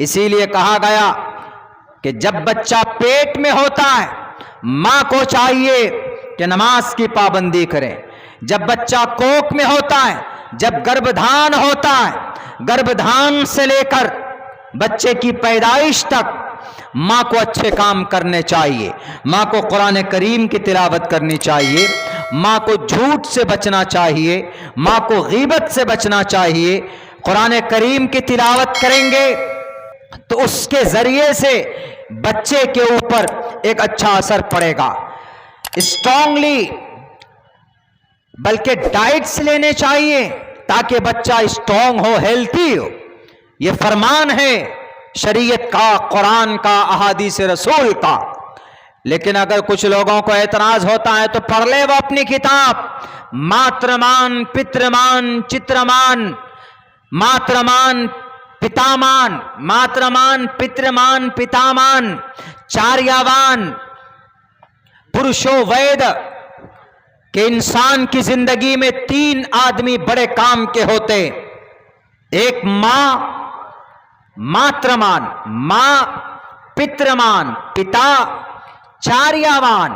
اسی لیے کہا گیا کہ جب بچہ پیٹ میں ہوتا ہے ماں کو چاہیے کہ نماز کی پابندی کرے. جب بچہ کوکھ میں ہوتا ہے، جب گربھدھان ہوتا ہے، گربھدھان سے لے کر بچے کی پیدائش تک ماں کو اچھے کام کرنے چاہیے. ماں کو قرآن کریم کی تلاوت کرنی چاہیے، ماں کو جھوٹ سے بچنا چاہیے، ماں کو غیبت سے بچنا چاہیے. قرآن کریم کی تلاوت کریں گے تو اس کے ذریعے سے بچے کے اوپر ایک اچھا اثر پڑے گا. اسٹرانگلی بلکہ ڈائٹس لینے چاہیے تاکہ بچہ اسٹرانگ ہو، ہیلتھی ہو. یہ فرمان ہے شریعت کا، قرآن کا، احادیث رسول کا. لیکن اگر کچھ لوگوں کو اعتراض ہوتا ہے تو پڑھ لے وہ اپنی کتاب ماترمان پترمان چترمان ماترمان پتامان، ماترمان پترمان پتامان چاریاوان پرشو وید، کہ انسان کی زندگی میں 3 آدمی بڑے کام کے ہوتے. ایک ماں، ماترمان ماں، پترمان پتا، چاریاوان.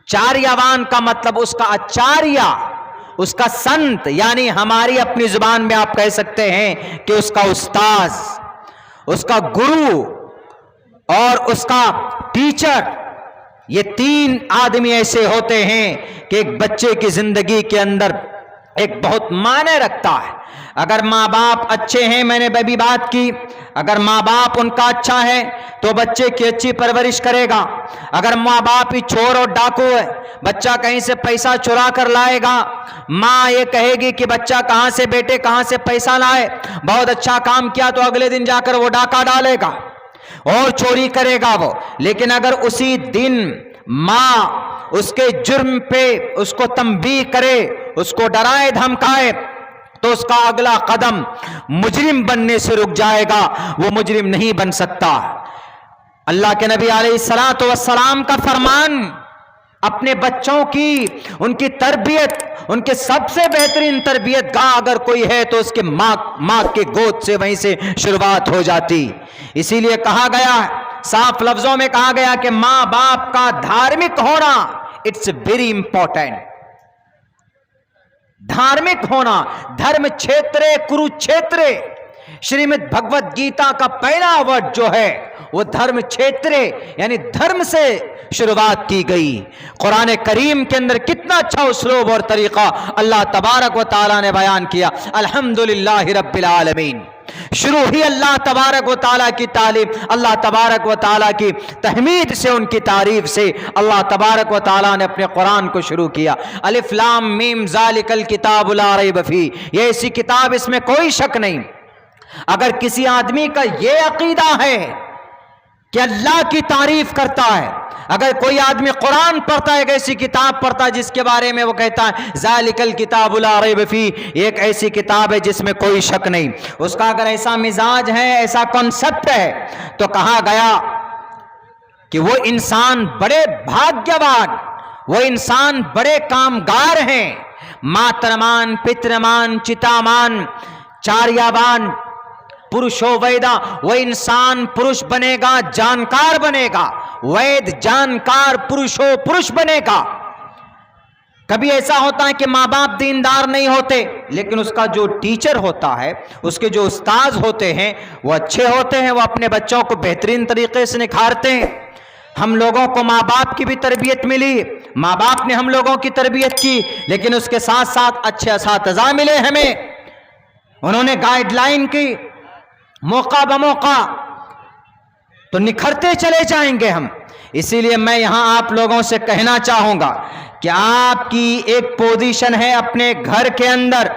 چاریاوان کا مطلب اس کا آچاریہ، اس کا سنت، یعنی ہماری اپنی زبان میں آپ کہہ سکتے ہیں کہ اس کا استاذ، اس کا گرو اور اس کا ٹیچر. یہ 3 آدمی ایسے ہوتے ہیں کہ ایک بچے کی زندگی کے اندر ایک بہت معنی رکھتا ہے. اگر ماں باپ اچھے ہیں، میں نے ابھی بات کی، اگر ماں باپ ان کا اچھا ہے تو بچے کی اچھی پرورش کرے گا. اگر ماں باپ ہی چور اور ڈاکو ہے، بچہ کہیں سے پیسہ چرا کر لائے گا، ماں یہ کہے گی کہ بچہ کہاں سے بیٹے کہاں سے پیسہ لائے، بہت اچھا کام کیا، تو اگلے دن جا کر وہ ڈاکہ ڈالے گا اور چوری کرے گا وہ. لیکن اگر اسی دن ماں اس کے جرم پہ اس کو تنبیہ کرے، اس کو ڈرائے دھمکائے، تو اس کا اگلا قدم مجرم بننے سے رک جائے گا، وہ مجرم نہیں بن سکتا. اللہ کے نبی علیہ الصلوۃ والسلام کا فرمان اپنے بچوں کی، ان کی تربیت، ان کے سب سے بہترین تربیت گاہ اگر کوئی ہے تو اس کے ماں کے گود سے وہیں سے شروعات ہو جاتی. اسی لیے کہا گیا، صاف لفظوں میں کہا گیا کہ ماں باپ کا دھارمک ہونا اٹس ویری امپورٹنٹ. دھارمک ہونا، دھرم چھیترے کرو چھیترے، شریمد بھگوت گیتا کا پہلا ورڈ جو ہے وہ دھرم چھیترے یعنی دھرم سے شروعات کی گئی. قرآن کریم کے اندر کتنا اچھا اسلوب اور طریقہ اللہ تبارک و تعالیٰ نے بیان کیا. الحمدللہ رب العالمین. شروع ہی اللہ تبارک و تعالیٰ کی تعلیم، اللہ تبارک و تعالیٰ کی تحمید سے، ان کی تعریف سے اللہ تبارک و تعالیٰ نے اپنے قرآن کو شروع کیا. الف لام میم ذالک الکتاب لا ریب فیہ، یہ ایسی کتاب اس میں کوئی شک نہیں. اگر کسی آدمی کا یہ عقیدہ ہے کہ اللہ کی تعریف کرتا ہے، اگر کوئی آدمی قرآن پڑھتا ہے، ایک ایسی کتاب پڑھتا ہے جس کے بارے میں وہ کہتا ہے ذالک الکتاب لا ریب فیہ، ایک ایسی کتاب ہے جس میں کوئی شک نہیں، اس کا اگر ایسا مزاج ہے، ایسا کنسپٹ ہے، تو کہا گیا کہ وہ انسان بڑے بھاگیوان، وہ انسان بڑے کامگار ہیں. ماترمان پترمان چتامان چاریاوان پرشو ویدا، وہ انسان پرش بنے گا، جانکار بنے گا، وید جانکار، پرشو پرش بنے گا. کبھی ایسا ہوتا ہے کہ ماں باپ دیندار نہیں ہوتے، لیکن اس کا جو ٹیچر ہوتا ہے، اس کے جو استاذ ہوتے ہیں وہ اچھے ہوتے ہیں، وہ اپنے بچوں کو بہترین طریقے سے نکھارتے ہیں. ہم لوگوں کو ماں باپ کی بھی تربیت ملی، ماں باپ نے ہم لوگوں کی تربیت کی، لیکن اس کے ساتھ ساتھ اچھے اساتذہ ملے ہمیں، انہوں نے گائیڈ لائن کی، موقع بموقع، تو نکھرتے چلے جائیں گے ہم. اسی لیے میں یہاں آپ لوگوں سے کہنا چاہوں گا کہ آپ کی ایک پوزیشن ہے اپنے گھر کے اندر،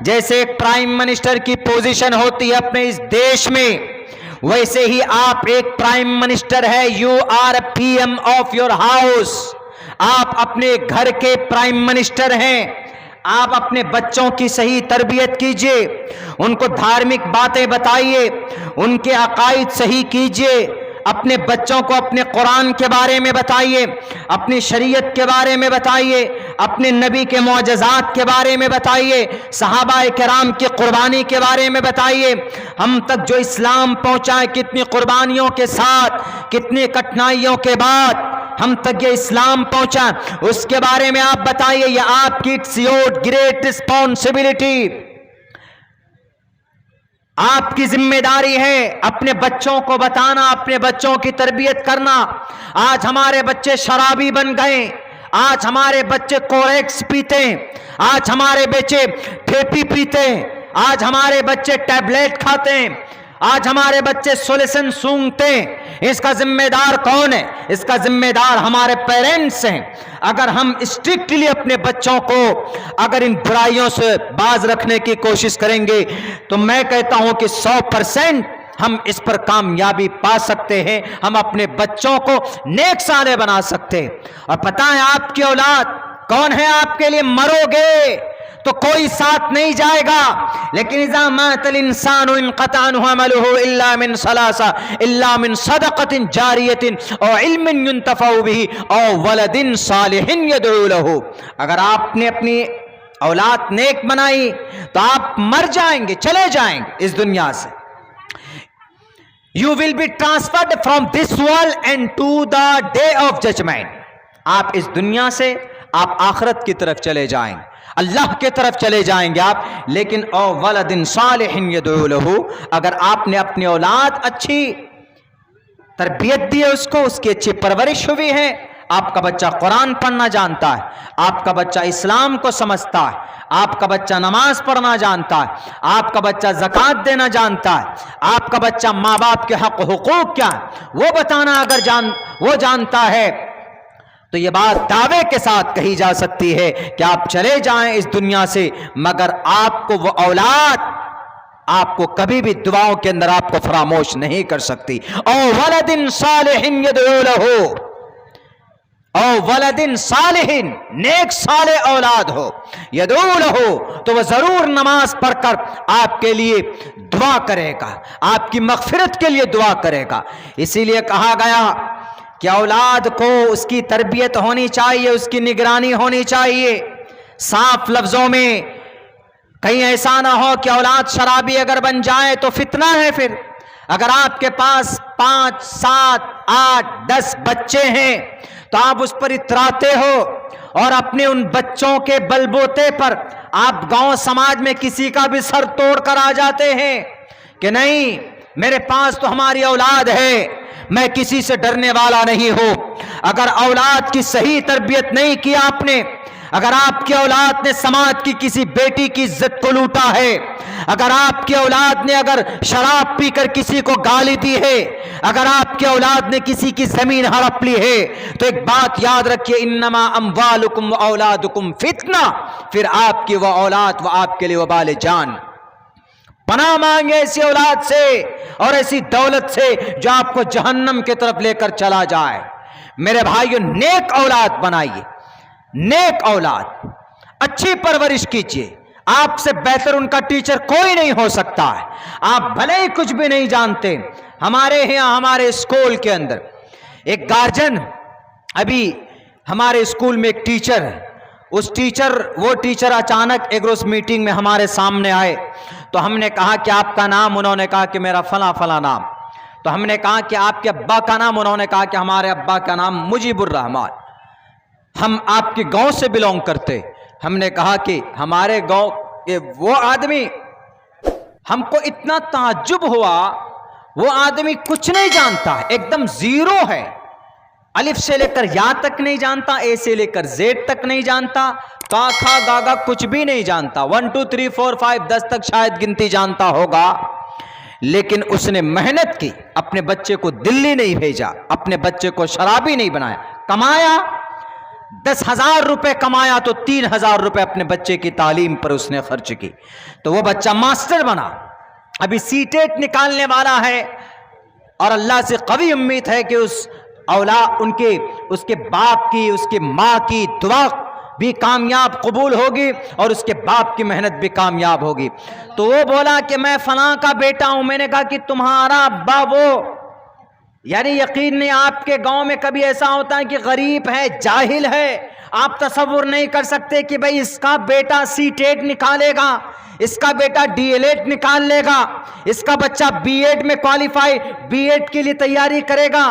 جیسے ایک پرائم منسٹر کی پوزیشن ہوتی ہے اپنے اس دیش میں، ویسے ہی آپ ایک پرائم منسٹر ہے. You are P M of your house, آپ اپنے گھر کے پرائم منسٹر ہیں. آپ اپنے بچوں کی صحیح تربیت کیجئے، ان کو دھارمک باتیں بتائیے، ان کے عقائد صحیح کیجئے، اپنے بچوں کو اپنے قرآن کے بارے میں بتائیے، اپنی شریعت کے بارے میں بتائیے، اپنے نبی کے معجزات کے بارے میں بتائیے، صحابہ کرام کی قربانی کے بارے میں بتائیے، ہم تک جو اسلام پہنچائے کتنی قربانیوں کے ساتھ، کتنی کٹھنائیوں کے بعد ہم تک یہ اسلام پہنچا، اس کے بارے میں آپ بتائیے۔ یہ آپ کی اٹس یور گریٹ رسپانسبلٹی، آپ کی ذمہ داری ہے اپنے بچوں کو بتانا، اپنے بچوں کی تربیت کرنا۔ آج ہمارے بچے شرابی بن گئے، آج ہمارے بچے کوریکس پیتے ہیں، آج ہمارے بچے ٹھیپی پیتے ہیں، آج ہمارے بچے ٹیبلیٹ کھاتے ہیں، آج ہمارے بچے سولوشن سونگتے ہیں۔ اس کا ذمہ دار کون ہے؟ اس کا ذمہ دار ہمارے پیرنٹس ہیں۔ اگر ہم اسٹرکٹلی اپنے بچوں کو اگر ان برائیوں سے باز رکھنے کی کوشش کریں گے تو میں کہتا ہوں کہ 100% ہم اس پر کامیابی پا سکتے ہیں، ہم اپنے بچوں کو نیک صالح بنا سکتے ہیں۔ اور پتہ ہے آپ کی اولاد کون ہے آپ کے لیے؟ مرو گے تو کوئی ساتھ نہیں جائے گا، لیکن اذا مات الانسان انقطع عنه عمله الا من ثلاث، الا من صدقۃ جاریۃ او علم ينتفع به او ولد صالح يدعو له۔ اگر آپ نے اپنی اولاد نیک بنائی تو آپ مر جائیں گے، چلے جائیں گے اس دنیا سے۔ You will be transferred from this world and to the day of judgment۔ آپ اس دنیا سے آپ آخرت کی طرف چلے جائیں گے، اللہ کے طرف چلے جائیں گے آپ۔ لیکن او ولد صالح یدعو لہ، اگر آپ نے اپنی اولاد اچھی تربیت دی ہے، اس کو اس کی اچھی پرورش ہوئی ہے، آپ کا بچہ قرآن پڑھنا جانتا ہے، آپ کا بچہ اسلام کو سمجھتا ہے، آپ کا بچہ نماز پڑھنا جانتا ہے، آپ کا بچہ زکوٰۃ دینا جانتا ہے، آپ کا بچہ ماں باپ کے حق و حقوق کیا ہے وہ بتانا اگر وہ جانتا ہے، تو یہ بات دعوے کے ساتھ کہی جا سکتی ہے کہ آپ چلے جائیں اس دنیا سے، مگر آپ کو وہ اولاد آپ کو کبھی بھی دعاؤں کے اندر آپ کو فراموش نہیں کر سکتی۔ او ولد صالح یدعو لہ، او ولد صالح، نیک صالح اولاد ہو، یدعو لہ، تو وہ ضرور نماز پڑھ کر آپ کے لیے دعا کرے گا، آپ کی مغفرت کے لیے دعا کرے گا۔ اسی لیے کہا گیا کہ اولاد کو اس کی تربیت ہونی چاہیے، اس کی نگرانی ہونی چاہیے۔ صاف لفظوں میں کہیں ایسا نہ ہو کہ اولاد شرابی اگر بن جائے تو فتنہ ہے۔ پھر اگر آپ کے پاس 5 7 8 10 بچے ہیں تو آپ اس پر اتراتے ہو اور اپنے ان بچوں کے بلبوتے پر آپ گاؤں سماج میں کسی کا بھی سر توڑ کر آ جاتے ہیں کہ نہیں میرے پاس تو ہماری اولاد ہے، میں کسی سے ڈرنے والا نہیں ہوں۔ اگر اولاد کی صحیح تربیت نہیں کی آپ نے، اگر آپ کی اولاد نے سماج کی کسی بیٹی کی عزت کو لوٹا ہے، اگر آپ کی اولاد نے اگر شراب پی کر کسی کو گالی دی ہے، اگر آپ کی اولاد نے کسی کی زمین ہڑپ لی ہے، تو ایک بات یاد رکھیے، انما اموالکم و اولادکم فتنہ، پھر آپ کی وہ اولاد وہ آپ کے لیے وبال جان۔ پناہ مانگے ایسی اولاد سے اور ایسی دولت سے جو آپ کو جہنم کی طرف لے کر چلا جائے۔ میرے بھائیو، نیک اولاد بنائیے، نیک اولاد، اچھی پرورش کیجیے۔ آپ سے بہتر ان کا ٹیچر کوئی نہیں ہو سکتا ہے، آپ بھلے ہی کچھ بھی نہیں جانتے۔ ہمارے یہاں ہمارے اسکول کے اندر ایک گارجن، ابھی ہمارے اسکول میں ایک ٹیچر ہے، وہ ٹیچر اچانک ایک روز میٹنگ میں ہمارے سامنے آئے تو ہم نے کہا کہ آپ کا نام؟ انہوں نے کہا کہ میرا فلاں فلاں نام۔ تو ہم نے کہا کہ آپ کے ابا کا نام؟ انہوں نے کہا کہ ہمارے ابا کا نام مجیب الرحمان۔ ہم آپ کے گاؤں سے بلونگ کرتے۔ ہم نے کہا کہ ہمارے گاؤں کے وہ آدمی، ہم کو اتنا تعجب ہوا، وہ آدمی کچھ نہیں جانتا، ایک دم زیرو ہے، الف سے لے کر یا تک نہیں جانتا، اے سے لے کر زیڈ تک نہیں جانتا، کا کھا گاگا کچھ بھی نہیں جانتا، 1 2 3 4 5 10 تک شاید گنتی جانتا ہوگا، لیکن اس نے محنت کی، اپنے بچے کو دلی نہیں بھیجا، اپنے بچے کو شرابی نہیں بنایا، کمایا 10,000 روپے کمایا تو 3,000 روپے اپنے بچے کی تعلیم پر اس نے خرچ کی، تو وہ بچہ ماسٹر بنا، ابھی سی ٹیٹ نکالنے والا ہے، اور اللہ سے قوی امید ہے کہ اس کے باپ کی، اس کے ماں کی دعا بھی کامیاب قبول ہوگی اور اس کے باپ کی محنت بھی کامیاب ہوگی۔ تو وہ بولا کہ میں فلاں کا بیٹا ہوں۔ میں نے کہا کہ تمہارا ابا وہ یعنی یقین نہیں آپ کے گاؤں میں کبھی ایسا ہوتا ہے کہ غریب ہے، جاہل ہے، آپ تصور نہیں کر سکتے کہ بھئی اس کا بیٹا سی ٹیٹ نکالے گا، اس کا بیٹا ڈی ایل ایڈ نکال لے گا، اس کا بچہ بی ایڈ میں کوالیفائی بی ایڈ کے لیے تیاری کرے گا،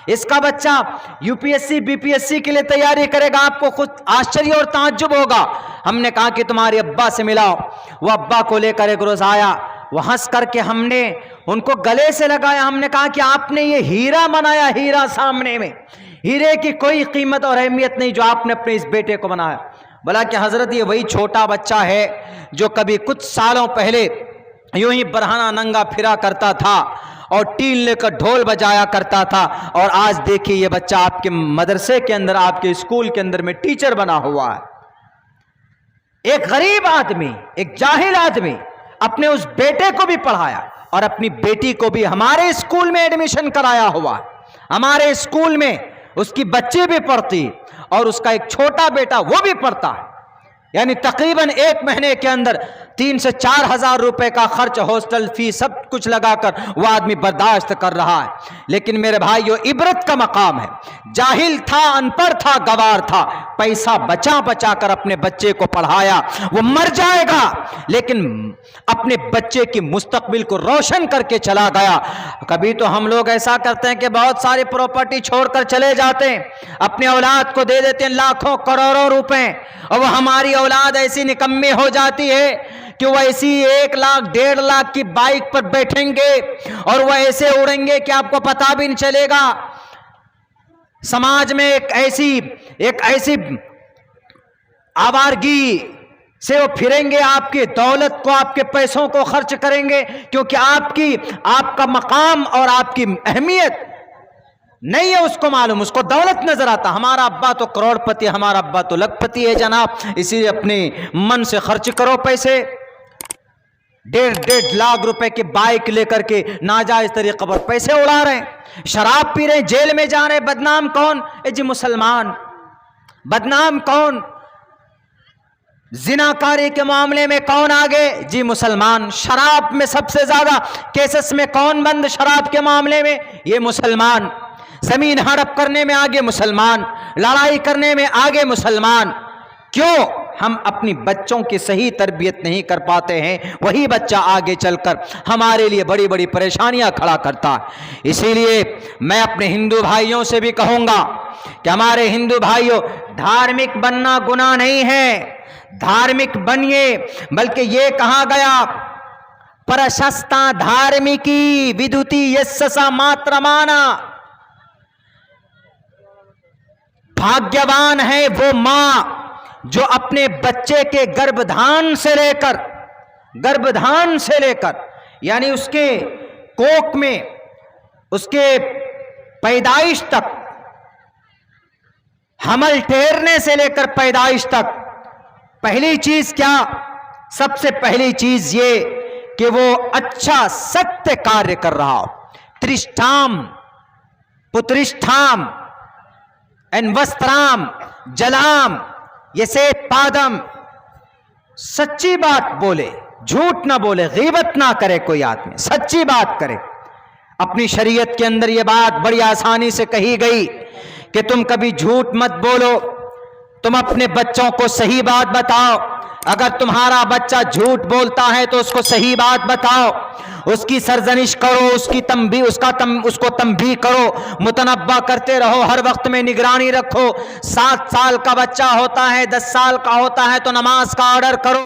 اس کا بچہ U P S C B P S C کے لیے تیاری کرے گا. آپ کو خود آشچریہ اور تعجب ہوگا. ہم نے کہا کہ تمہارے ابا سے ملاؤ. وہ ابا کو لے کر ایک روز آیا، وہ ہنس کر کے ہم نے ان کو گلے سے لگایا. ہم نے کہا کہ آپ نے یہ ہیرا بنایا، ہیرا سامنے میں، ہیرے کی کوئی قیمت اور اہمیت نہیں جو آپ نے اپنے اس بیٹے کو بنایا. بلا کہ حضرت یہ وہی چھوٹا بچہ ہے جو کبھی کچھ سالوں پہلے یوں ہی برہنہ ننگا پھرا کرتا تھا اور ٹیل لے کر ڈھول بجایا کرتا تھا، اور آج دیکھیے یہ بچہ آپ کے مدرسے کے اندر، آپ کے اسکول کے اندر میں ٹیچر بنا ہوا ہے. ایک غریب آدمی، ایک جاہل آدمی اپنے اس بیٹے کو بھی پڑھایا اور اپنی بیٹی کو بھی ہمارے اسکول میں ایڈمیشن کرایا ہوا. ہمارے اسکول میں اس کی بچی بھی پڑھتی اور اس کا ایک چھوٹا بیٹا وہ بھی پڑھتا ہے. یعنی تقریباً ایک مہینے کے اندر 3 سے 4 ہزار روپے کا خرچ، ہاسٹل فی سب کچھ لگا کر وہ آدمی برداشت کر رہا ہے. لیکن میرے بھائیو، عبرت کا مقام ہے. جاہل تھا، ان پڑھ تھا، گوار تھا، پیسہ بچا بچا کر اپنے بچے کو پڑھایا. وہ مر جائے گا لیکن اپنے بچے کی مستقبل کو روشن کر کے چلا گیا. کبھی تو ہم لوگ ایسا کرتے ہیں کہ بہت ساری پراپرٹی چھوڑ کر چلے جاتے ہیں، اپنے اولاد کو دے دیتے ہیں لاکھوں کروڑوں روپے، اور وہ ہماری اولاد ایسی نکمی ہو جاتی ہے کہ وہ ایسی 1 لاکھ 1.5 لاکھ کی بائک پر بیٹھیں گے اور وہ ایسے اڑیں گے کہ آپ کو پتہ بھی نہیں چلے گا. سماج میں ایک ایسی آوارگی سے وہ پھریں گے، آپ کی دولت کو، آپ کے پیسوں کو خرچ کریں گے، کیونکہ آپ کا مقام اور آپ کی اہمیت نہیں ہے اس کو معلوم. اس کو دولت نظر آتا. ہمارا ابا تو کروڑ پتی، ہمارا ابا تو لکھ پتی ہے جناب، اسی لیے اپنے من سے خرچ کرو پیسے. 1.5 لاکھ روپے کی بائک لے کر کے ناجائز طریقے پر پیسے اڑا رہے ہیں، شراب پی رہے ہیں، جیل میں جا رہے ہیں. بدنام کون؟ جی مسلمان. بدنام کون؟ زناکاری کے معاملے میں کون آگے؟ جی مسلمان. شراب میں سب سے زیادہ کیسز میں کون بند شراب کے معاملے میں؟ یہ مسلمان. زمین ہڑپ کرنے میں آگے مسلمان، لڑائی کرنے میں آگے مسلمان. کیوں؟ ہم اپنی بچوں کی صحیح تربیت نہیں کر پاتے ہیں. وہی بچہ آگے چل کر ہمارے لیے بڑی بڑی پریشانیاں کھڑا کرتا ہے. اسی لیے میں اپنے ہندو بھائیوں سے بھی کہوں گا کہ ہمارے ہندو بھائیوں، دھارمک بننا گناہ نہیں ہے، دھارمک بنیے. بلکہ یہ کہا گیا پرشستا دھارمکی ودھتی یسسا ماترمانا، بھاگیوان ہے وہ ماں جو اپنے بچے کے گربھدھان سے لے کر یعنی اس کے کوکھ میں، اس کے پیدائش تک، حمل ٹھہرنے سے لے کر پیدائش تک، پہلی چیز کیا؟ سب سے پہلی چیز یہ کہ وہ اچھا ستیہ کاریہ کر رہا ہو. ترشٹھام پترشٹھام انوسترام جلام یسے پادم، سچی بات بولے، جھوٹ نہ بولے، غیبت نہ کرے. کوئی آدمی سچی بات کرے. اپنی شریعت کے اندر یہ بات بڑی آسانی سے کہی گئی کہ تم کبھی جھوٹ مت بولو، تم اپنے بچوں کو صحیح بات بتاؤ. اگر تمہارا بچہ جھوٹ بولتا ہے تو اس کو صحیح بات بتاؤ، اس کی سرزنش کرو، اس کو تنبیہ کرو، متنبہ کرتے رہو، ہر وقت میں نگرانی رکھو. 7 سال کا بچہ ہوتا ہے، 10 سال کا ہوتا ہے تو نماز کا آرڈر کرو.